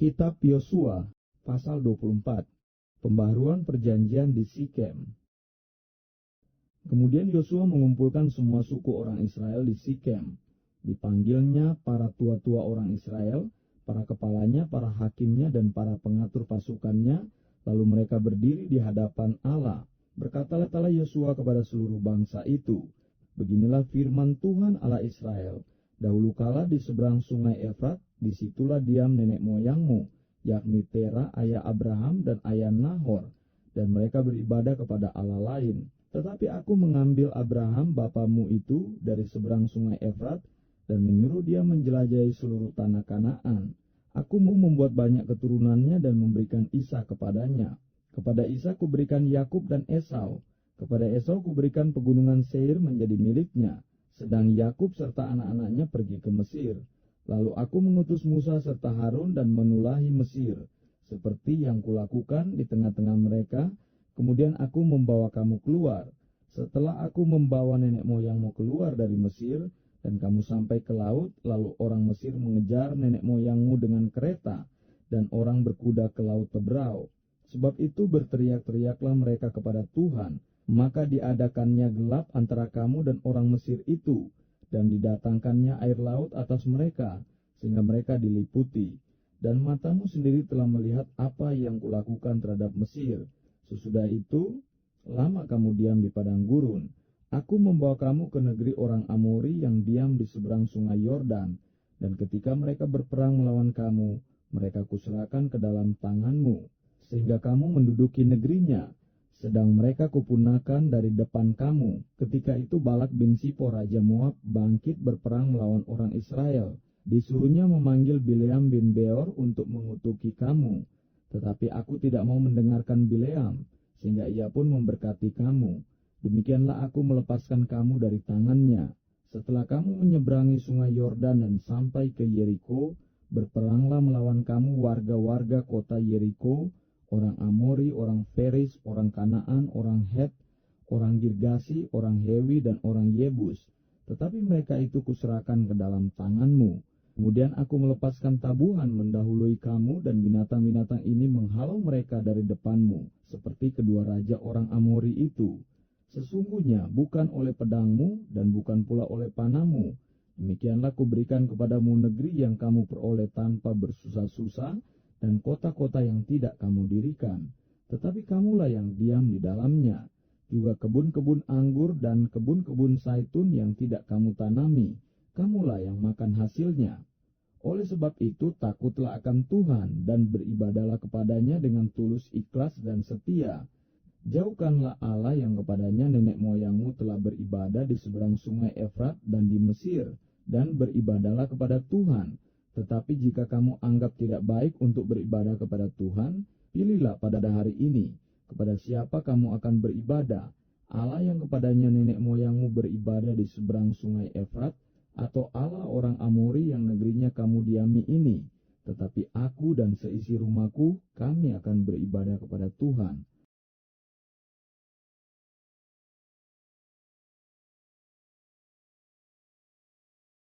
Kitab Yosua, pasal 24. Pembaharuan perjanjian di Sikem. Kemudian Yosua mengumpulkan semua suku orang Israel di Sikem. Dipanggilnya para tua-tua orang Israel, para kepalanya, para hakimnya, dan para pengatur pasukannya. Lalu mereka berdiri di hadapan Allah. Berkatalah Yosua kepada seluruh bangsa itu, "Beginilah firman Tuhan Allah Israel. Dahulu kala di seberang sungai Efrat, disitulah diam nenek moyangmu, yakni Tera ayah Abraham dan ayah Nahor, dan mereka beribadah kepada Allah lain. Tetapi aku mengambil Abraham bapamu itu dari seberang sungai Efrat, dan menyuruh dia menjelajahi seluruh tanah Kanaan. Aku mau membuat banyak keturunannya dan memberikan Ishak kepadanya. Kepada Ishak kuberikan Yakub dan Esau. Kepada Esau kuberikan pegunungan Seir menjadi miliknya. Sedang Yakub serta anak-anaknya pergi ke Mesir. Lalu aku mengutus Musa serta Harun dan menulahi Mesir, seperti yang kulakukan di tengah-tengah mereka. Kemudian aku membawa kamu keluar. Setelah aku membawa nenek moyangmu keluar dari Mesir, dan kamu sampai ke laut, lalu orang Mesir mengejar nenek moyangmu dengan kereta, dan orang berkuda ke laut Tebrau. Sebab itu berteriak-teriaklah mereka kepada Tuhan. Maka diadakannya gelap antara kamu dan orang Mesir itu, dan didatangkannya air laut atas mereka, sehingga mereka diliputi. Dan matamu sendiri telah melihat apa yang kulakukan terhadap Mesir. Sesudah itu, lama kamu diam di padang gurun. Aku membawa kamu ke negeri orang Amori yang diam di seberang sungai Yordan, dan ketika mereka berperang melawan kamu, mereka kuserahkan ke dalam tanganmu, sehingga kamu menduduki negerinya. Sedang mereka kupunahkan dari depan kamu. Ketika itu Balak bin Sipor raja Moab bangkit berperang melawan orang Israel. Disuruhnya memanggil Bileam bin Beor untuk mengutuki kamu. Tetapi aku tidak mau mendengarkan Bileam, sehingga ia pun memberkati kamu. Demikianlah aku melepaskan kamu dari tangannya. Setelah kamu menyeberangi sungai Yordan dan sampai ke Yeriko, berperanglah melawan kamu warga-warga kota Yeriko, orang Amori, orang Feris, orang Kanaan, orang Het, orang Girgasi, orang Hewi, dan orang Yebus. Tetapi mereka itu kuserahkan ke dalam tanganmu. Kemudian aku melepaskan tabuhan mendahului kamu, dan binatang-binatang ini menghalau mereka dari depanmu, seperti kedua raja orang Amori itu. Sesungguhnya bukan oleh pedangmu, dan bukan pula oleh panahmu. Demikianlah kuberikan kepadamu negeri yang kamu peroleh tanpa bersusah-susah, dan kota-kota yang tidak kamu dirikan, tetapi kamulah yang diam di dalamnya, juga kebun-kebun anggur dan kebun-kebun zaitun yang tidak kamu tanami, kamulah yang makan hasilnya. Oleh sebab itu takutlah akan Tuhan dan beribadahlah kepadanya dengan tulus ikhlas dan setia. Jauhkanlah Allah yang kepadanya nenek moyangmu telah beribadah di seberang sungai Efrat dan di Mesir, dan beribadahlah kepada Tuhan. Tetapi jika kamu anggap tidak baik untuk beribadah kepada Tuhan, pilihlah pada hari ini kepada siapa kamu akan beribadah, Allah yang kepadanya nenek moyangmu beribadah di seberang sungai Efrat, atau Allah orang Amori yang negerinya kamu diami ini. Tetapi aku dan seisi rumahku, kami akan beribadah kepada Tuhan.